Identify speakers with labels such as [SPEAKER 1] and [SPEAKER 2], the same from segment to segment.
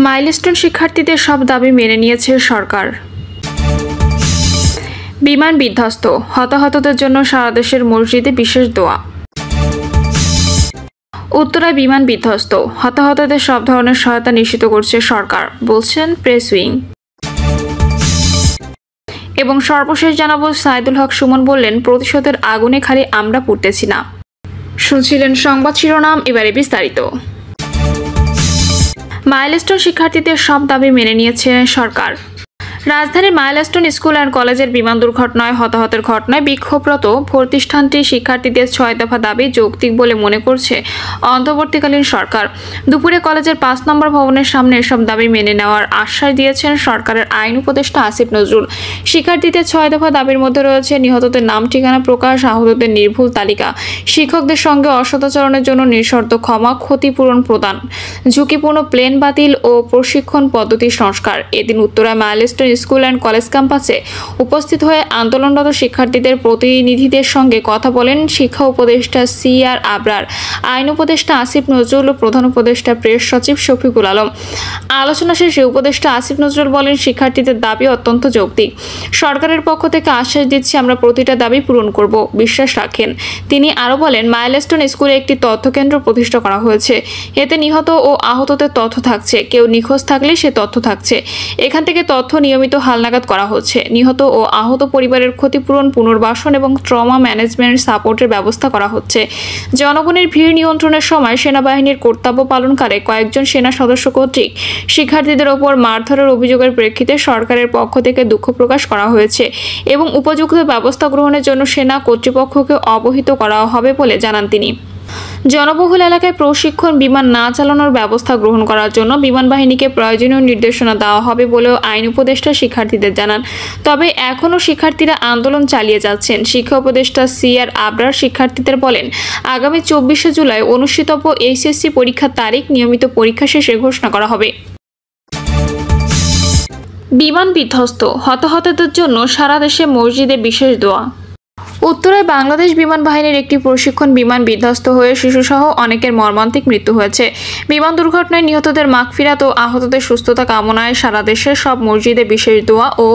[SPEAKER 1] Milestone শিক্ষার্থীদের সব দাবি মেনে নিয়েছে সরকার। বিমান বিধ্বস্ত, হতাহতদের জন্য সারা দেশের মসজিদে বিশেষ দোয়া। উত্তরায় বিমান বিধ্বস্ত, হতাহতদের সব ধরনের সহায়তা নিশ্চিত করছে সরকার, বলছেন প্রেস উইং। এবং সর্বশেষ জানাবো, সাইদুল হক সুমন বললেন, প্রতিশোধের আগুনে খালি আমরা পুড়তেছি না। শুনছিলেন সংবাদ শিরোনাম, এবারে বিস্তারিত। মাইলস্টোন শিক্ষার্থীদের সব দাবি মেনে নিয়েছে সরকার। রাজধানীর মাইলস্টোন স্কুল অ্যান্ড কলেজের বিমান দুর্ঘটনায় হতাহতের ঘটনায় বিক্ষোভরত প্রতিষ্ঠানটি শিক্ষার্থীদের 6 দফা দাবি যৌক্তিক বলে মনে করছে অন্তর্বর্তীকালীন সরকার। দুপুরে কলেজের 5 নম্বর ভবনের সামনে এসব দাবি মেনে নেওয়ার আশ্বাস দিয়েছেন সরকারের আইন উপদেষ্টা আসিফ নজরুল। শিক্ষার্থীদের 6 দফা দাবির মধ্যে রয়েছে নিহতদের নাম ঠিকানা প্রকাশ, আহতদের নির্ভুল তালিকা, শিক্ষকদের সঙ্গে অসদাচরণের জন্য নিঃশর্ত ক্ষমা, ক্ষতিপূরণ প্রদান, ঝুঁকিপূর্ণ প্লেন বাতিল ও প্রশিক্ষণ পদ্ধতি সংস্কার। এদিন উত্তরায় মাইলস্টোন স্কুল অ্যান্ড কলেজ ক্যাম্পাসে উপস্থিত হয়ে আন্দোলনরত শিক্ষার্থীদের প্রতিনিধিদের সঙ্গে কথা বলেন শিক্ষা উপদেষ্টা CR আবরার, আইন উপদেষ্টা আসিফ নজরুল ও প্রধান উপদেষ্টা প্রেস সচিব শফিকুল আলম। আলোচনা শেষে উপদেষ্টা আসিফ নজরুল বলেন, শিক্ষার্থীদের দাবি অত্যন্ত যৌক্তিক। সরকারের পক্ষ থেকে আশ্বাস দিচ্ছি, আমরা প্রতিটা দাবি পূরণ করব, বিশ্বাস রাখেন। তিনি আরও বলেন, মাইলস্টোন স্কুলে একটি তথ্য কেন্দ্র প্রতিষ্ঠা করা হয়েছে। এতে নিহত ও আহতদের তথ্য থাকছে, কেউ নিখোঁজ থাকলে সে তথ্য থাকছে। এখান থেকে তথ্য নিয়মিত হালনাগাদ করা হচ্ছে। নিহত ও আহত পরিবারের ক্ষতিপূরণ, পুনর্বাসন এবং ট্রমা ম্যানেজমেন্ট সাপোর্টের ব্যবস্থা করা হচ্ছে। জনগণের ভিড় নিয়ন্ত্রণের সময় সেনাবাহিনীর কর্তব্য পালনকালে কয়েকজন সেনা সদস্য কর্তৃক শিক্ষার্থীদের ওপর মারধরের অভিযোগের প্রেক্ষিতে সরকারের পক্ষ থেকে দুঃখ প্রকাশ করা হয়েছে এবং উপযুক্ত ব্যবস্থা গ্রহণের জন্য সেনা কর্তৃপক্ষকে অবহিত করা হবে বলে জানান তিনি। জনবহুল এলাকায় প্রশিক্ষণ বিমান না চালানোর ব্যবস্থা গ্রহণ করার জন্য বিমান বাহিনীকে প্রয়োজনীয় নির্দেশনা দেওয়া হবে বলেও আইন উপদেষ্টা শিক্ষার্থীদের জানান। তবে এখনও শিক্ষার্থীরা আন্দোলন চালিয়ে যাচ্ছেন। শিক্ষা উপদেষ্টা CR আবরার শিক্ষার্থীদের বলেন, আগামী 24শে জুলাই অনুষ্ঠিতব্য HSC পরীক্ষার তারিখ নিয়মিত পরীক্ষা শেষে ঘোষণা করা হবে। বিমান বিধ্বস্ত, হতাহতদের জন্য সারা দেশে মসজিদে বিশেষ দোয়া। উত্তরায় বাংলাদেশ বিমান বাহিনীর একটি প্রশিক্ষণ বিমান বিধ্বস্ত হয়ে শিশুসহ অনেকের মর্মান্তিক মৃত্যু হয়েছে। বিমান দুর্ঘটনায় নিহতদের মাগফিরাত ও আহতদের সুস্থতা কামনায় সারা দেশের সব মসজিদে বিশেষ দোয়া ও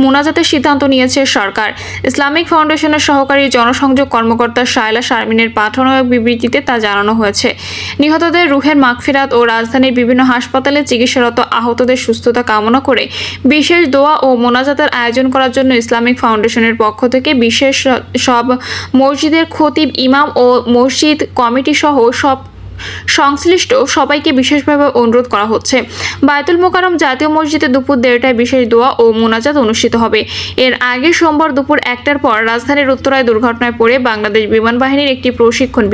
[SPEAKER 1] মুনাজাতের সিদ্ধান্ত নিয়েছে সরকার। ইসলামিক ফাউন্ডেশনের সহকারী জনসংযোগ কর্মকর্তা শায়লা শারমিনের পাঠানো এক বিবৃতিতে তা জানানো হয়েছে। নিহতদের রুহের মাগফিরাত ও রাজধানীর বিভিন্ন হাসপাতালে চিকিৎসারত আহতদের সুস্থতা কামনা করে বিশেষ দোয়া ও মোনাজাতের আয়োজন করার জন্য ইসলামিক ফাউন্ডেশনের পক্ষ থেকে বিশেষ সব মসজিদের খতিব, ইমাম ও মসজিদ কমিটি সহ সব সংশ্লিষ্ট সবাইকে বিশেষভাবে অনুরোধ করা হচ্ছে। বায়তুল মোকাররম জাতীয় মসজিদে দুপুর 1:30টায় বিশেষ দোয়া ও মোনাজাত অনুষ্ঠিত হবে। এর আগে সোমবার দুপুর 1টার পর রাজধানীর উত্তরায় দুর্ঘটনায় পড়ে বাংলাদেশ বিমান বাহিনীর একটি প্রশিক্ষণ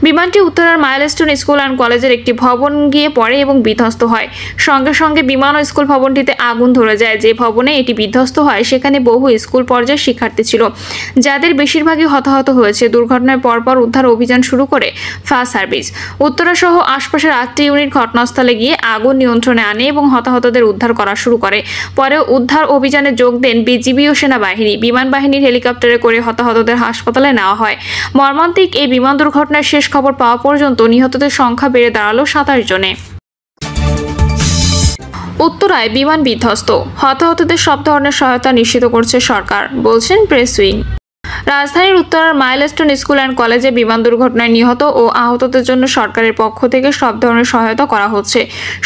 [SPEAKER 1] বিমানটি উত্তরার মাইলস্টোন স্কুল অ্যান্ড কলেজের একটি ভবন গিয়ে পড়ে এবং বিধ্বস্ত হয়। সঙ্গে সঙ্গে বিমান ও স্কুল ভবনটিতে আগুন ধরে যায়। যে ভবনে এটি বিধ্বস্ত হয় সেখানে বহু স্কুল পর্যায়ের শিক্ষার্থী ছিল, যাদের বেশিরভাগই হতাহত হয়েছে। দুর্ঘটনার পরপর উদ্ধার অভিযান শুরু করে ফায়ার সার্ভিস। উত্তরা সহ আশপাশের 8টি ইউনিট ঘটনাস্থলে গিয়ে আগুন নিয়ন্ত্রণে আনে এবং হতাহতদের উদ্ধার করা শুরু করে। পরে উদ্ধার অভিযানে যোগ দেন বিজিবি ও সেনাবাহিনী। বিমান বাহিনীর হেলিকপ্টারে করে হতাহতদের হাসপাতালে নেওয়া হয়। মর্মান্তিক এই বিমান দুর্ঘটনার শেষ খবর পাওয়া পর্যন্ত নিহতদের সংখ্যা বেড়ে দাঁড়ালো 27 জনে। উত্তরায় বিমান বিধ্বস্ত, হতাহতদের সব ধরনের সহায়তা নিশ্চিত করছে সরকার, বলছেন প্রেস উইং। রাজধানীর উত্তরার মাইলস্টোন স্কুল অ্যান্ড কলেজে বিমান দুর্ঘটনায় নিহত ও আহতদের জন্য সরকারের পক্ষ থেকে সব ধরনের সহায়তা করা হচ্ছে।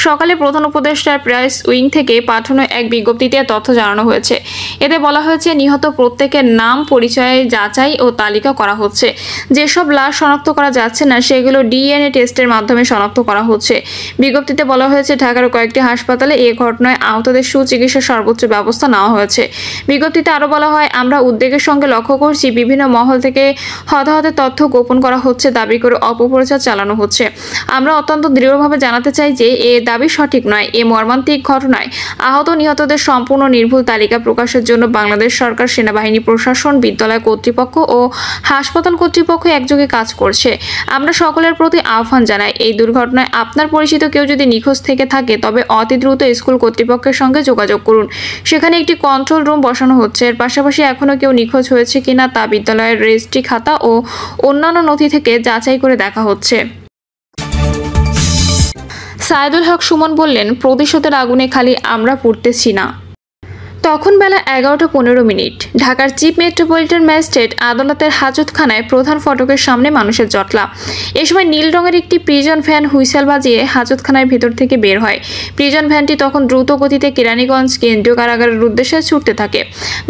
[SPEAKER 1] সকালে প্রধান উপদেষ্টার প্রেস উইং থেকে পাঠানো এক বিজ্ঞপ্তিতে তথ্য জানানো হয়েছে। এতে বলা হয়েছে, নিহত প্রত্যেকের নাম, পরিচয় যাচাই ও তালিকা করা হচ্ছে। যেসব লাশ শনাক্ত করা যাচ্ছে না সেগুলো DNA টেস্টের মাধ্যমে শনাক্ত করা হচ্ছে। বিজ্ঞপ্তিতে বলা হয়েছে, ঢাকার কয়েকটি হাসপাতালে এই ঘটনায় আহতদের সুচিকিৎসার সর্বোচ্চ ব্যবস্থা নেওয়া হয়েছে। বিজ্ঞপ্তিতে আরও বলা হয়, আমরা উদ্বেগের সঙ্গে লক্ষ্য করছি বিভিন্ন মহল থেকে হতাহতের তথ্য গোপন করা হচ্ছে, দাবি করে অপপ্রচার চালানো হচ্ছে। আমরা অত্যন্ত দৃঢ়ভাবে জানাতে চাই যে এ দাবি সঠিক নয়। এ মর্মান্তিক ঘটনায় আহত নিহতদের সম্পূর্ণ নির্ভুল তালিকা প্রকাশের জন্য বাংলাদেশ সরকার, সেনাবাহিনী, প্রশাসন, বিদ্যালয় কর্তৃপক্ষ ও হাসপাতাল কর্তৃপক্ষ একযোগে কাজ করছে। আমরা সকলের প্রতি আহ্বান জানাই, এই দুর্ঘটনায় আপনার পরিচিত কেউ যদি নিখোঁজ থেকে থাকে তবে অতি দ্রুত স্কুল কর্তৃপক্ষের সঙ্গে যোগাযোগ করুন। সেখানে একটি কন্ট্রোল রুম বসানো হচ্ছে। এর পাশাপাশি এখনও কেউ নিখোঁজ হয়েছে কিনা তা বিদ্যালয়ের রেজিস্ট্রি খাতা ও অন্যান্য নথি থেকে যাচাই করে দেখা হচ্ছে। সাইদুল হক সুমন বললেন, প্রতিশোধের আগুনে খালি আমরা পুড়তেছি না। তখন বেলা 11:15। ঢাকার চিফ মেট্রোপলিটন ম্যাজিস্ট্রেট আদালতের হাজতখানায় প্রধান ফটকের সামনে মানুষের জটলা। এ সময় নীল রঙের একটি প্রিজন ভ্যান হুইসেল বাজিয়ে হাজতখানার ভেতর থেকে বের হয়। প্রিজন ভ্যানটি তখন দ্রুত গতিতে কেরানীগঞ্জ কেন্দ্রীয় কারাগারের উদ্দেশ্যে ছুটতে থাকে।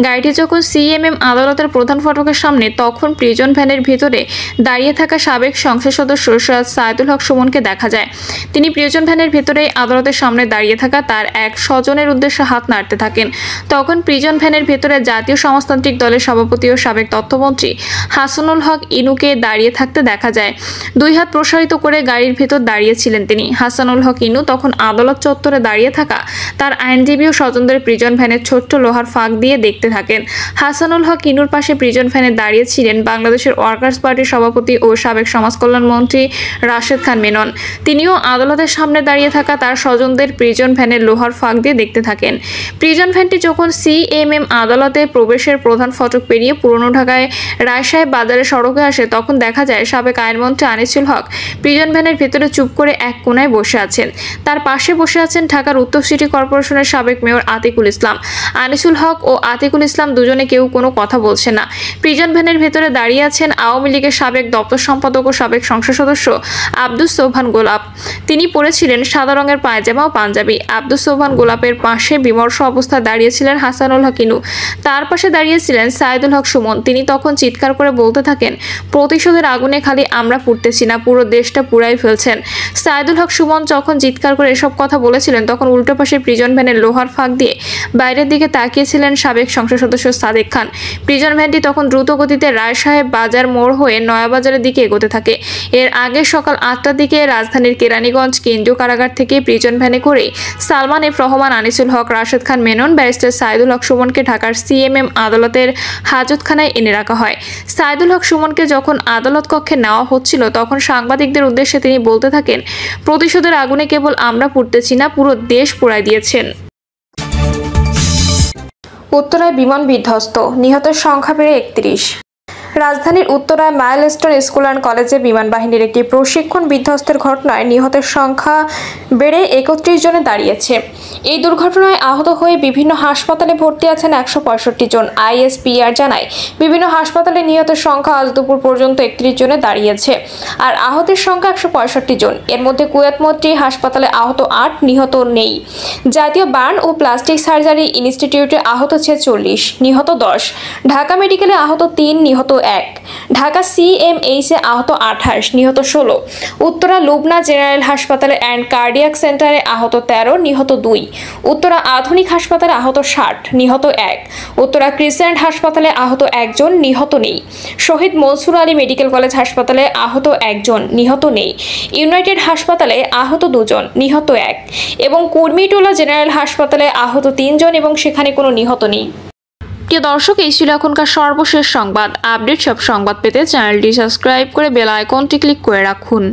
[SPEAKER 1] গাড়িটি যখন সিএমএম আদালতের প্রধান ফটকের সামনে, তখন প্রিজন ভ্যানের ভেতরে দাঁড়িয়ে থাকা সাবেক সংসদ সদস্য সৈয়দ সাইদুল হক সুমনকে দেখা যায়। তিনি প্রিজন ভ্যানের ভেতরে আদালতের সামনে দাঁড়িয়ে থাকা তার এক স্বজনের উদ্দেশ্যে হাত নাড়তে থাকেন। তখন প্রিজন ভ্যানের ভেতরে জাতীয় সমাজতান্ত্রিক দলের সভাপতি ও সাবেক তথ্যমন্ত্রী হাসানুল হক ইনুকে দাঁড়িয়ে থাকতে দেখা যায়। দুই হাত প্রসারিত করে গাড়ির ভেতর দাঁড়িয়েছিলেন তিনি। হাসানুল হক ইনু তখন আদালত চত্বরে দাঁড়িয়ে থাকা তার আইনজীবী ও স্বজনদের প্রিজন ভ্যানের ছোট্ট লোহার ফাঁক দিয়ে দেখতে থাকেন। হাসানুল হক ইনুর পাশে প্রিজন ভ্যানে দাঁড়িয়েছিলেন বাংলাদেশের ওয়ার্কার্স পার্টির সভাপতি ও সাবেক সমাজকল্যাণ মন্ত্রী রাশেদ খান মেনন। তিনিও আদালতের সামনে দাঁড়িয়ে থাকা তার স্বজনদের প্রিজন ভ্যানের লোহার ফাঁক দিয়ে দেখতে থাকেন। প্রিজন ভ্যানটি যখন সিএমএম আদালতে প্রবেশের প্রধান ফটক পেরিয়ে পুরনো ঢাকায় রায়সাহেব বাজারের সড়কে আসে, তখন দেখা যায় সাবেক আইনমন্ত্রী আনিসুল হক প্রিজন ভ্যানের ভেতরে চুপ করে এক কোনায় বসে আছেন। তার পাশে বসে আছেন ঢাকার উত্তর সিটি কর্পোরেশনের সাবেক মেয়র আতিকুল ইসলাম। আনিসুল হক ও আতিকুল ইসলাম দুজনে কেউ কোনো কথা বলছে না। প্রিজন ভ্যানের ভেতরে দাঁড়িয়ে আছেন আওয়ামী লীগের সাবেক দপ্তর সম্পাদক ও সাবেক সংসদ সদস্য আব্দুস সোবহান গোলাপ। তিনি পরেছিলেন সাদা রঙের পায়জামা ও পাঞ্জাবি। আব্দুস সোবহান গোলাপের পাশে বিমর্ষ অবস্থায় দাঁড়িয়েছিলেন হাসানুল হক ইনু। তার পাশে দাঁড়িয়েছিলেন সাইদুল হক সুমন। তিনি তখন চিৎকার করে বলতে থাকেন, প্রতিশোধের আগুনে খালি আমরা পুড়তেছি না, পুরো দেশটা পুড়াই ফেলছেন। সাইদুল হক সুমন যখন চিৎকার করে এসব কথা বলেছিলেন, তখন উল্টো পাশে প্রিজন ভ্যানের লোহার ফাঁক দিয়ে বাইরের দিকে তাকিয়েছিলেন সাবেক সংসদ সদস্য সাদেক খান। প্রিজন ভ্যানটি তখন দ্রুত গতিতে রায়সাহেব বাজার মোড় হয়ে নয়াবাজারের দিকে এগোতে থাকে। এর আগে সকাল 8টার দিকে রাজধানীর কেরানীগঞ্জ কেন্দ্রীয় কারাগার থেকে প্রিজন ভ্যানে করে সালমান এফ রহমান, আনিসুল হক, রাশেদ খান মেনন, ব্যারিস্টার সাইদুল হক সুমনকে ঢাকার সিএমএম আদালতের হাজতখানায় এনে রাখা হয়। সাইদুল হক সুমনকে যখন আদালত কক্ষে নেওয়া হচ্ছিল, তখন সাংবাদিকদের উদ্দেশ্যে তিনি বলতে থাকেন, প্রতিশোধের আগুনে কেবল আমরা পুড়তেছি না, পুরো দেশ পোড়ায় দিয়েছেন। উত্তরায় বিমান বিধ্বস্ত, নিহতের সংখ্যা বেড়ে 31। রাজধানীর উত্তরায় মাইলস্টোন স্কুল অ্যান্ড কলেজে বিমান বাহিনীর একটি প্রশিক্ষণ বিধ্বস্তের ঘটনায় নিহতের সংখ্যা বেড়ে 31 জনে দাঁড়িয়েছে। এই দুর্ঘটনায় আহত হয়ে বিভিন্ন হাসপাতালে ভর্তি আছেন 165 জন। আইএসপিআর জানায়, বিভিন্ন হাসপাতালে নিহতের সংখ্যা আজ দুপুর পর্যন্ত 31 জনে দাঁড়িয়েছে, আর আহতের সংখ্যা 165 জন। এর মধ্যে কুয়েত মৈত্রী হাসপাতালে আহত 8, নিহত নেই। জাতীয় বার্ন ও প্লাস্টিক সার্জারি ইনস্টিটিউটে আহত 46, নিহত 10। ঢাকা মেডিকেলে আহত 3, নিহত 1। ঢাকা সিএমএইচে আহত 28, নিহত 16। উত্তরা লুবনা জেনারেল হাসপাতালে অ্যান্ড কার্ডিয়াক সেন্টারে আহত 13, নিহত 2। উত্তরা আধুনিক হাসপাতালে আহত 60, নিহত 1। উত্তরা ক্রিসেন্ট হাসপাতালে আহত 1 জন, নিহত নেই। শহীদ মনসুর আলী মেডিকেল কলেজ হাসপাতালে আহত 1 জন, নিহত নেই। ইউনাইটেড হাসপাতালে আহত 2 জন, নিহত 1। এবং কুর্মিটোলা জেনারেল হাসপাতালে আহত 3 জন এবং সেখানে কোনো নিহত নেই। প্রিয় দর্শক, এই ছিল এখনকার সর্বশেষ সংবাদ। আপডেট সব সংবাদ পেতে চ্যানেলটি সাবস্ক্রাইব করে বেল আইকনটি ক্লিক করে রাখুন।